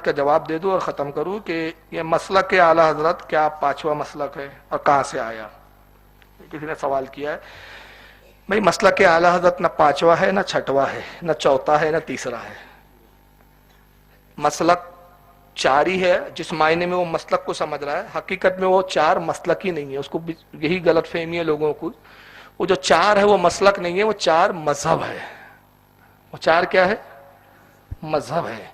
کا جواب دے دوں اور ختم کروں کہ یہ مسلک کے اعلیٰ حضرت کیا پانچواں مسلک ہے اور کہاں سے آیا؟ کسی نے سوال کیا ہے بھائی مسلک کے اعلیٰ حضرت نہ پانچواں ہے، نہ چھٹواں ہے، نہ چوتھا ہے، نہ تیسرا ہے۔ مسلک چار ہی ہے جس معنی میں وہ مسلک کو سمجھ رہا ہے، حقیقت میں وہ چار مسلک ہی نہیں ہے، اس کو یہی غلط فہمی ہے لوگوں کو۔ وہ جو چار ہے وہ مسلک نہیں ہے، وہ چار مذہب ہے۔ وہ چار کیا ہے؟ مذہب ہے۔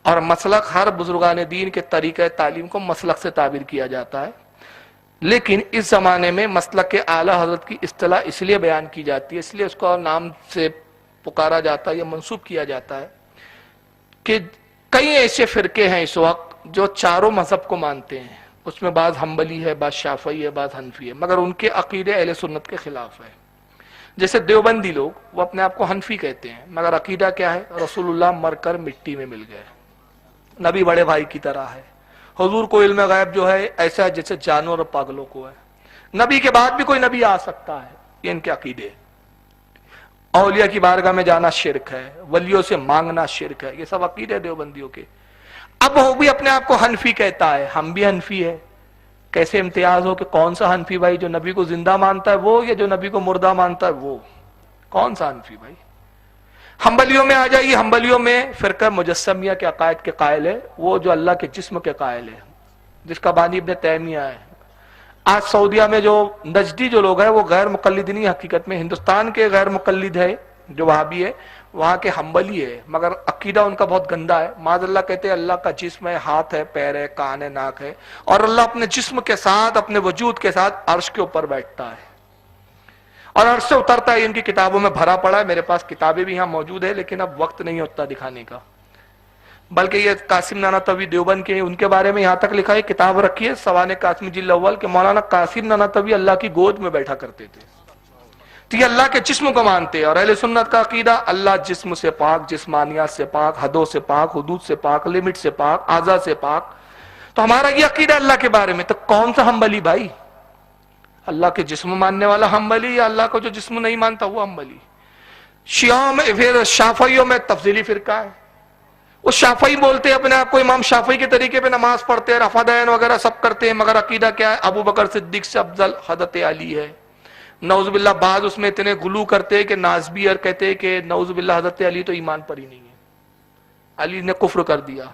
اور مسلک ہر بزرگان دین کے طریقہ تعلیم کو مسلک سے تعبیر کیا جاتا ہے، لیکن اس زمانے میں مسلک کے اعلیٰ حضرت کی اصطلاح اس لیے بیان کی جاتی ہے، اس لیے اس کو نام سے پکارا جاتا ہے یا منسوب کیا جاتا ہے کہ کئی ایسے فرقے ہیں اس وقت جو چاروں مذہب کو مانتے ہیں، اس میں بعض حنبلی ہے، بعض شافعی ہے، بعض حنفی ہے، مگر ان کے عقیدے اہل سنت کے خلاف ہے۔ جیسے دیوبندی لوگ وہ اپنے آپ کو حنفی کہتے ہیں، مگر عقیدہ کیا ہے؟ رسول اللہ مر کر مٹی میں مل گئے، نبی بڑے بھائی کی طرح ہے، حضور کو علم غیب جو ہے ایسا جیسے جانور اور پاگلوں کو ہے، نبی کے بعد بھی کوئی نبی آ سکتا ہے، یہ ان کے عقیدے۔ اولیاء کی بارگاہ میں جانا شرک ہے، ولیوں سے مانگنا شرک ہے، یہ سب عقیدے دیوبندیوں کے۔ اب وہ بھی اپنے آپ کو حنفی کہتا ہے، ہم بھی حنفی ہے۔ کیسے امتیاز ہو کہ کون سا حنفی بھائی؟ جو نبی کو زندہ مانتا ہے وہ، یا جو نبی کو مردہ مانتا ہے وہ؟ کون سا حنفی بھائی؟ حنبلیوں میں آ جائیے، حنبلیوں میں فرقہ مجسمیہ کے عقائد کے قائل ہے، وہ جو اللہ کے جسم کے قائل ہے، جس کا بانی ابن تیمیہ ہے۔ آج سعودیہ میں جو نجدی جو لوگ ہیں وہ غیر مقلد نہیں، حقیقت میں ہندوستان کے غیر مقلد ہے جو وہابی ہے، وہاں کے حنبلی ہے، مگر عقیدہ ان کا بہت گندا ہے۔ معاذ اللہ کہتے ہیں اللہ کا جسم ہے، ہاتھ ہے، پیر ہے، کان ہے، ناک ہے، اور اللہ اپنے جسم کے ساتھ، اپنے وجود کے ساتھ عرش کے اوپر بیٹھتا ہے اور عرش سے اترتا ہے۔ ان کی کتابوں میں بھرا پڑا ہے، میرے پاس کتابیں بھی یہاں موجود ہے، لیکن اب وقت نہیں ہوتا دکھانے کا۔ بلکہ یہ قاسم نانوتوی دیوبند کے، ان کے بارے میں یہاں تک لکھا ہے، کتاب رکھی ہے سوانح قاسمی جلد اول، کہ مولانا قاسم نانوتوی اللہ کی گود میں بیٹھا کرتے تھے۔ تو یہ اللہ کے جسم کو مانتے ہیں، اور اہل سنت کا عقیدہ اللہ جسم سے پاک، جسمانیات سے پاک، حدوں سے پاک، حدود سے پاک، لمٹ سے پاک، اعضاء سے پاک۔ تو ہمارا یہ عقیدہ اللہ کے بارے میں۔ تو کون سا حنبلی بھائی؟ اللہ کے جسم ماننے والا حنبلی، یا اللہ کو جو جسم نہیں مانتا وہ حنبلی؟ شیعوں میں، پھر شافعیوں میں تفضیلی فرقہ ہے، وہ شافعی بولتے ہیں اپنے آپ کو، امام شافعی کے طریقے پہ نماز پڑھتے ہیں، رفع دین وغیرہ سب کرتے ہیں، مگر عقیدہ کیا ہے؟ ابو بکر صدیق سے افضل حضرت علی ہے۔ نعوذ باللہ بعض اس میں اتنے غلو کرتے ہیں کہ نازبی اور کہتے ہیں کہ نعوذ باللہ حضرت علی تو ایمان پر ہی نہیں ہے، علی نے کفر کر دیا۔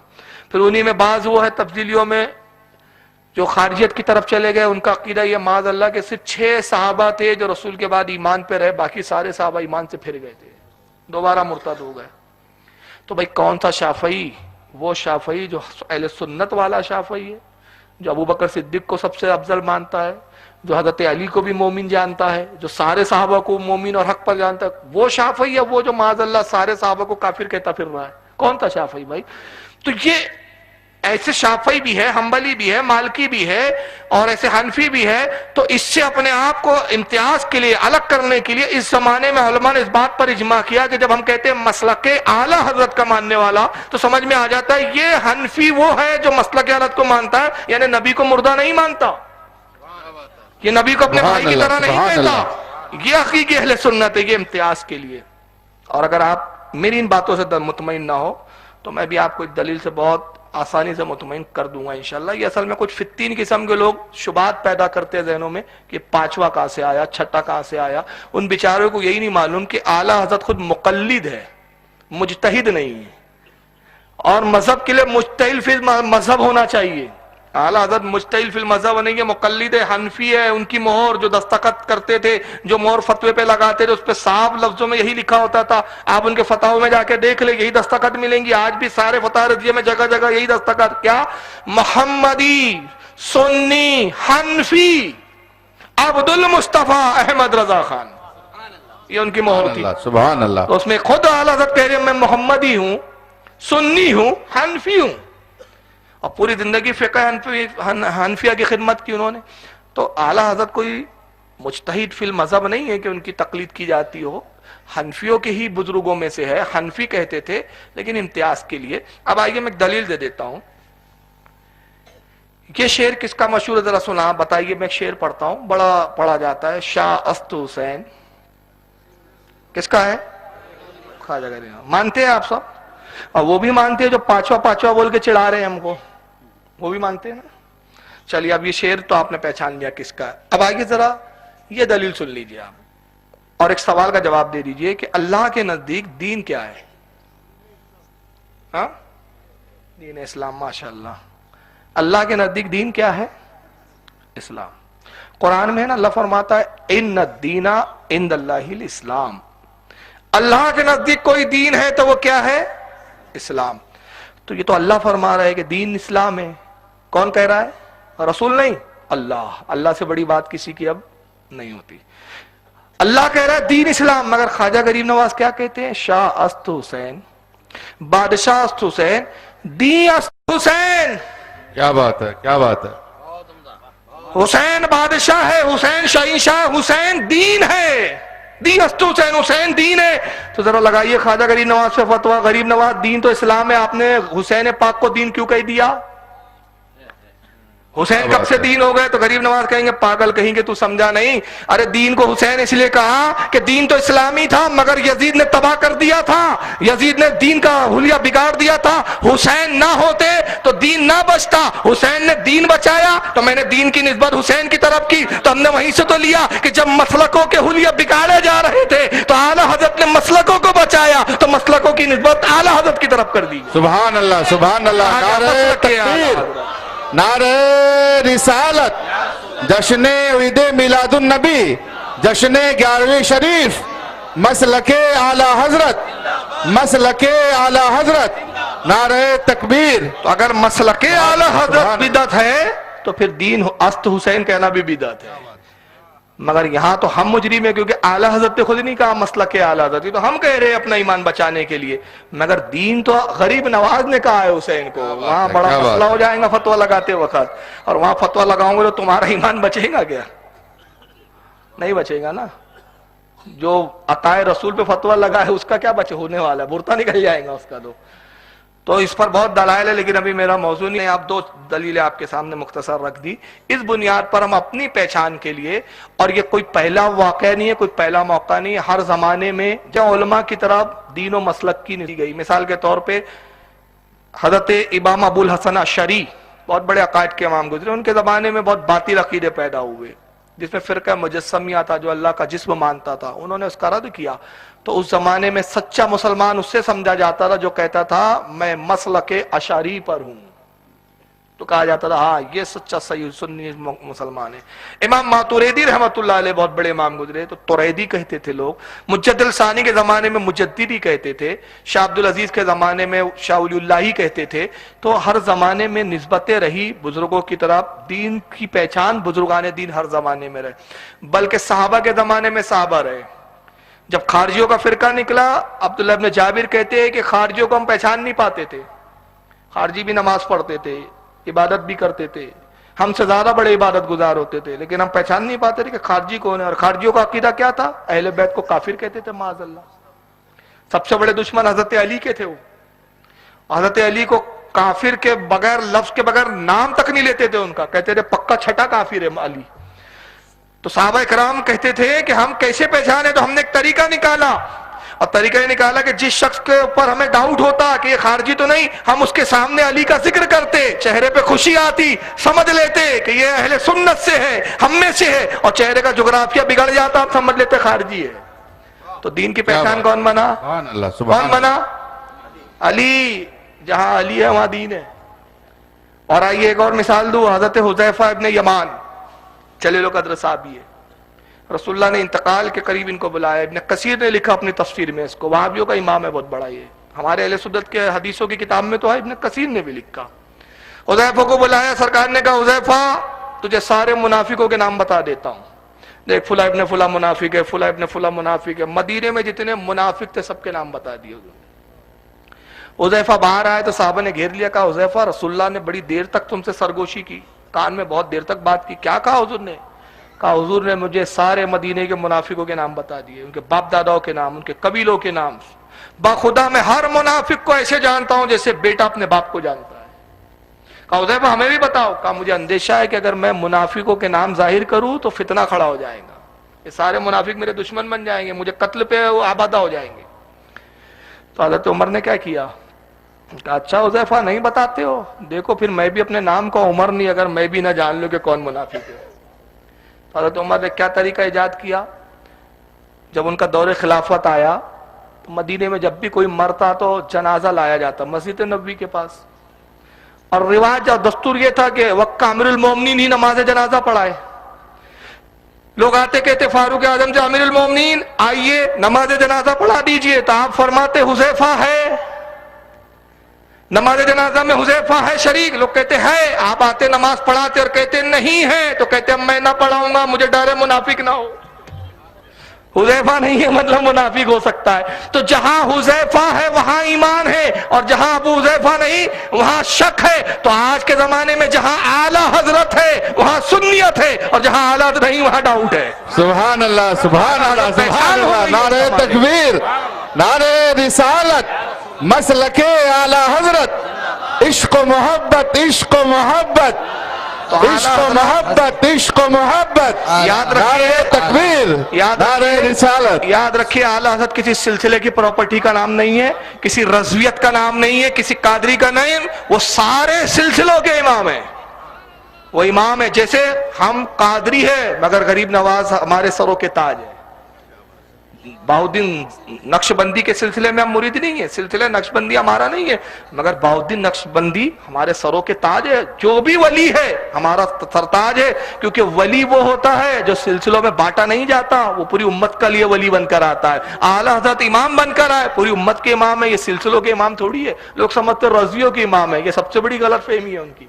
پھر انہی میں بعض وہ ہے تفضیلیوں میں جو خارجیت کی طرف چلے گئے، ان کا عقیدہ یہ معاذ اللہ کہ صرف 6 صحابہ تھے جو رسول کے بعد ایمان پہ رہے، باقی سارے صحابہ ایمان سے پھر گئے تھے، دوبارہ مرتد ہو گئے۔ تو بھائی کون سا شافعی؟ وہ شافعی جو اہل سنت والا شافعی ہے، جو ابو بکر صدیق کو سب سے افضل مانتا ہے، جو حضرت علی کو بھی مومن جانتا ہے، جو سارے صحابہ کو مومن اور حق پر جانتا ہے، وہ شافعی ہے؟ وہ جو معاذ اللہ سارے صحابہ کو کافر کہتا پھر رہا ہے، کون سا شافعی بھائی؟ تو یہ ایسے شافعی بھی ہے، حنبلی بھی ہے، مالکی بھی ہے، اور ایسے حنفی بھی ہے۔ تو اس سے اپنے آپ کو امتیاز کے لیے، الگ کرنے کے لیے اس زمانے میں علماء نے اس بات پر اجماع کیا کہ جب ہم کہتے ہیں مسلک اعلیٰ حضرت کا ماننے والا، تو سمجھ میں آ جاتا ہے یہ حنفی وہ ہے جو مسلک حضرت کو مانتا ہے، یعنی نبی کو مردہ نہیں مانتا، یہ نبی کو اپنے بھائی کی طرح نہیں کہتا۔ یہ حقیقی اہل سنت ہے، یہ امتیاز کے لیے۔ اور اگر آپ میری ان باتوں سے مطمئن نہ ہو تو میں بھی آپ کو ایک دلیل سے بہت آسانی سے مطمئن کر دوں گا انشاءاللہ۔ یہ اصل میں کچھ فتین قسم کے لوگ شبہات پیدا کرتے ہیں ذہنوں میں کہ پانچواں کہاں سے آیا، چھٹا کہاں سے آیا۔ ان بیچاروں کو یہی نہیں معلوم کہ اعلیٰ حضرت خود مقلد ہے، مجتہد نہیں ہے، اور مذہب کے لیے مجتہد فی مذہب ہونا چاہیے۔ اعلیٰ حضرت مجتہد فی المذہب نہیں ہے، مقلد حنفی ہے۔ ان کی مہر جو دستخط کرتے تھے، جو مہر فتوے پہ لگاتے تھے، اس پہ صاف لفظوں میں یہی لکھا ہوتا تھا، آپ ان کے فتاووں میں جا کے دیکھ لیں، یہی دستخط ملیں گی آج بھی سارے فتح رضیہ میں، جگہ جگہ یہی دستخط، کیا؟ محمدی، سنی، حنفی، عبد المصطفیٰ احمد رضا خان، یہ ان کی مہر تھی۔ سبحان اللہ۔ تو اس میں خود اعلیٰ حضرت کہہ رہے ہیں میں محمدی ہوں، سنی ہوں، حنفی ہوں، اور پوری زندگی فقہ حنفیہ کی خدمت کی انہوں نے۔ تو اعلیٰ حضرت کوئی مجتہد فی المذہب نہیں ہے کہ ان کی تقلید کی جاتی ہو، حنفیوں کے ہی بزرگوں میں سے ہے، حنفی کہتے تھے لیکن امتیاز کے لیے۔ اب آئیے میں ایک دلیل دے دیتا ہوں۔ یہ شعر کس کا مشہور ہے ذرا سنا بتائیے، میں ایک شعر پڑھتا ہوں، بڑا پڑھا جاتا ہے، شاہ است حسین، کس کا ہے؟ خواجہ غریب، مانتے ہیں آپ سب؟ اور وہ بھی مانتے ہیں جو پانچواں بول کے چڑھا رہے ہیں ہم کو، وہ بھی مانتے ہیں نا. چلیے اب یہ شعر تو آپ نے پہچان لیا کس کا ہے. اب آگے ذرا یہ دلیل سن لیجیے آپ، اور ایک سوال کا جواب دے دیجیے کہ اللہ کے نزدیک دین کیا ہے؟ ہاں، دین اسلام. ماشاء اللہ. اللہ کے نزدیک دین کیا ہے؟ اسلام. قرآن میں ہے نا، اللہ فرماتا ہے ان الدین عند اللہ الاسلام. اللہ کے نزدیک کوئی دین ہے تو وہ کیا ہے؟ اسلام. تو یہ تو اللہ فرما رہا ہے کہ دین اسلام ہے. کون کہہ رہا ہے؟ رسول نہیں، اللہ. اللہ سے بڑی بات کسی کی اب نہیں ہوتی. اللہ کہہ رہا ہے دین اسلام. مگر خواجہ غریب نواز کیا کہتے ہیں؟ شاہ است حسین، بادشاہ است حسین، دین است حسین. کیا بات ہے، کیا بات ہے. حسین بادشاہ ہے، حسین شہنشاہ، حسین دین ہے. دین است حسین، حسین دین ہے. تو ذرا لگائیے خواجہ غریب نواز سے فتویٰ. غریب نواز دین تو اسلام ہے، آپ نے حسین پاک کو دین کیوں کہہ دیا؟ حسین کب سے دین ہو گئے؟ تو غریب نواز کہیں گے پاگل کہیں گے تو سمجھا نہیں. ارے دین کو حسین اس لیے کہا کہ دین تو اسلامی تھا مگر یزید نے تباہ کر دیا تھا، یزید نے دین کا حلیہ بگاڑ دیا تھا. حسین نہ ہوتے تو دین نہ بچتا. حسین نے دین بچایا تو میں نے دین کی نسبت حسین کی طرف کی. تو ہم نے وہیں سے تو لیا کہ جب مسلکوں کے حلیہ بگاڑے جا رہے تھے تو اعلیٰ حضرت نے مسلکوں کو بچایا تو مسلکوں کی نسبت اعلیٰ حضرت کی طرف کر دی. سبحان اللہ، سبحان اللہ. نعرہ تکبیر، نعرہ رسالت، جشن عید میلاد النبی، جشن 11ویں شریف، مسلک اعلی حضرت، مسلک اعلی حضرت. نعرہ تکبیر. تو اگر مسلک اعلی حضرت بدعت ہے تو پھر دین است حسین کہنا بھی بدعت ہے. مگر یہاں تو ہم مجرم ہیں کیونکہ اعلی حضرت نے خود نہیں کہا مسلک اعلی حضرت، تو ہم کہہ رہے ہیں اپنا ایمان بچانے کے لیے. مگر دین تو غریب نواز نے کہا ہے حسین کو. وہاں بڑا مسئلہ ہو جائے گا فتویٰ لگاتے وقت، اور وہاں فتویٰ لگاؤں گے تو تمہارا ایمان بچے گا کیا؟ نہیں بچے گا نا. جو عطائے رسول پہ فتویٰ لگا ہے اس کا کیا بچے ہونے والا ہے؟ برتا نکل جائے گا اس کا. تو اس پر بہت دلائل ہے لیکن ابھی میرا موضوع نہیں ہے. آپ دو دلیلیں آپ کے سامنے مختصر رکھ دی. اس بنیاد پر ہم اپنی پہچان کے لیے، اور یہ کوئی پہلا واقعہ نہیں ہے، کوئی پہلا موقع نہیں ہے، ہر زمانے میں جب علماء کی طرف دین و مسلک کی نہیں گئی. مثال کے طور پہ حضرت امام ابو الحسن اشعری بہت بڑے عقائد کے امام گزرے. ان کے زمانے میں بہت باطل عقیدے پیدا ہوئے جس میں فرقہ مجسمیہ تھا جو اللہ کا جسم مانتا تھا. انہوں نے اس کا رد کیا. تو اس زمانے میں سچا مسلمان اس سے سمجھا جاتا تھا جو کہتا تھا میں مسلک اشعری پر ہوں. تو کہا جاتا تھا ہاں یہ سچا صحیح سنی مسلمان ہے. امام ماتوریدی رحمت اللہ علیہ بہت بڑے امام گزرے تو توریدی کہتے تھے لوگ. مجدد ثانی کے زمانے میں مجددی کہتے تھے. شاہ عبدالعزیز کے زمانے میں شاہ ولی اللہ کہتے تھے. تو ہر زمانے میں نسبتیں رہی بزرگوں کی طرف. دین کی پہچان بزرگان دین ہر زمانے میں رہے، بلکہ صحابہ کے زمانے میں صحابہ رہے. جب خارجیوں کا فرقہ نکلا، عبداللہ ابن جابر کہتے ہیں کہ خارجیوں کو ہم پہچان نہیں پاتے تھے. خارجی بھی نماز پڑھتے تھے، عبادت بھی کرتے تھے، ہم سے زیادہ بڑے عبادت گزار ہوتے تھے، لیکن ہم پہچان نہیں پاتے تھے کہ خارجی کون ہے. اور خارجیوں کا عقیدہ کیا تھا؟ اہل بیت کو کافر کہتے تھے معاذ اللہ. سب سے بڑے دشمن حضرت علی کے تھے. وہ حضرت علی کو کافر کے بغیر، لفظ کے بغیر نام تک نہیں لیتے تھے ان کا. کہتے تھے پکا چھٹا کافر ہے علی. تو صحابہ کرام کہتے تھے کہ ہم کیسے پہچانے؟ تو ہم نے ایک طریقہ نکالا، اور طریقہ یہ نکالا کہ جس شخص کے اوپر ہمیں ڈاؤٹ ہوتا کہ یہ خارجی تو نہیں، ہم اس کے سامنے علی کا ذکر کرتے، چہرے پہ خوشی آتی، سمجھ لیتے کہ یہ اہل سنت سے ہے، ہم میں سے ہے. اور چہرے کا جغرافیہ بگڑ جاتا، آپ سمجھ لیتے خارجی ہے. تو دین کی پہچان کون بنا؟ کون بنا؟ علی. جہاں علی ہے وہاں دین ہے. اور آئیے ایک اور مثال دوں. حضرت حذیفہ ابن یمان چلے لو قدر صحابی ہے. رسول اللہ نے انتقال کے قریب ان کو بلایا. ابن کثیر نے لکھا اپنی تفسیر میں اس کو، وہابیوں کا امام ہے بہت بڑا. یہ ہمارے اہل سنت کے حدیثوں کی کتاب میں تو ہے، ابن کثیر نے بھی لکھا. حذیفہ کو بلایا. سرکار نے کہا حذیفہ تجھے سارے منافقوں کے نام بتا دیتا ہوں. دیکھ فلاں ابن فلاں منافق ہے، فلاں ابن فلاں منافق ہے. مدینے میں جتنے منافق تھے سب کے نام بتا دیے. حذیفہ باہر آئے تو صحابہ نے گھیر لیا. کہا حذیفہ رسول اللہ نے بڑی دیر تک تم سے سرگوشی کی، کان میں بہت دیر تک بات کی. کیا کہا حضور نے؟ کہا حضور نے مجھے سارے مدینے کے منافقوں کے نام بتا دیے، ان کے باپ داداؤں کے نام، ان کے قبیلوں کے نام. باخدا میں ہر منافق کو ایسے جانتا ہوں جیسے بیٹا اپنے باپ کو جانتا ہے. کہا حذیفہ ہمیں بھی بتاؤ. کہا مجھے اندیشہ ہے کہ اگر میں منافقوں کے نام ظاہر کروں تو فتنہ کھڑا ہو جائے گا، یہ سارے منافق میرے دشمن بن جائیں گے، مجھے قتل پہ آبادہ ہو جائیں گے. تو حضرت عمر نے کیا کیا؟ کہا اچھا حذیفہ نہیں بتاتے ہو؟ دیکھو پھر میں بھی اپنے نام کا عمر نہیں، اگر میں بھی نہ جان لوں کہ کون منافق ہے۔ حضرت عمر نے کیا طریقہ ایجاد کیا؟ جب ان کا دور خلافت آیا تو مدینے میں جب بھی کوئی مرتا تو جنازہ لایا جاتا مسجد نبوی کے پاس، اور رواج اور دستور یہ تھا کہ وقت امیر المومنین ہی نماز جنازہ پڑھائے۔ لوگ آتے کہتے فاروق اعظم سے امیر المومنین آئیے نماز جنازہ پڑھا دیجئے، تو آپ فرماتے حذیفہ ہے نماز جنازہ میں، حذیفہ ہے شریک؟ لوگ کہتے ہے، آپ آتے نماز پڑھاتے اور کہتے نہیں ہے، تو کہتے اب میں نہ پڑھاؤں گا، مجھے ڈر ہے منافق نہ ہو۔ حذیفہ نہیں ہے مطلب منافق ہو سکتا ہے۔ تو جہاں حذیفہ ہے وہاں ایمان ہے، اور جہاں ابو حذیفہ نہیں وہاں شک ہے۔ تو آج کے زمانے میں جہاں اعلی حضرت ہے وہاں سنیت ہے، اور جہاں اعلی حضرت نہیں وہاں ڈاؤٹ ہے۔ سبحان اللہ سبحان اللہ سبحان اللہ، نعرہ تکبیر، نعرہ رسالت، مسلک اعلی حضرت، عشق و محبت، عشق و محبت، عشق و محبت، عشق و محبت، یاد نعرہ رکھیے تکبیر، نعرہ رسالت۔ یاد رکھیے اعلی حضرت کسی سلسلے کی پراپرٹی کا نام نہیں ہے، کسی رضویت کا نام نہیں ہے، کسی قادری کا نہیں، وہ سارے سلسلوں کے امام ہیں۔ وہ امام ہے، جیسے ہم قادری ہے مگر غریب نواز ہمارے سروں کے تاج ہے۔ بہاؤالدین نقشبندی کے سلسلے میں ہم مرید نہیں ہیں، سلسلہ نقشبندی ہمارا نہیں ہے، مگر بہاؤالدین نقشبندی ہمارے سروں کے تاج ہے۔ جو بھی ولی ہے ہمارا سرتاج ہے، کیونکہ ولی وہ ہوتا ہے جو سلسلوں میں بانٹا نہیں جاتا، وہ پوری امت کا لیے ولی بن کر آتا ہے۔ اعلیٰ حضرت امام بن کر آئے، پوری امت کے امام ہے، یہ سلسلوں کے امام تھوڑی ہے۔ لوگ سمجھتے رضویوں کے امام ہے، یہ سب سے بڑی غلط فہمی ہے ان کی۔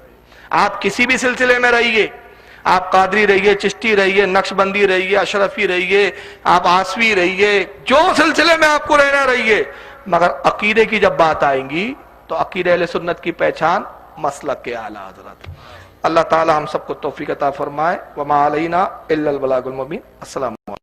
آپ کسی بھی سلسلے میں رہیے، آپ قادری رہیے، چشتی رہیے، نقشبندی رہیے، اشرفی رہیے، آپ آسوی رہیے، جو سلسلے میں آپ کو رہنا رہیے، مگر عقیدے کی جب بات آئیں گی تو عقیدہ اہل سنت کی پہچان مسلک کے اعلیٰ حضرت۔ اللہ تعالی ہم سب کو توفیق عطا فرمائے۔ وما علینا الا البلاغ المبین۔ السلام علیکم۔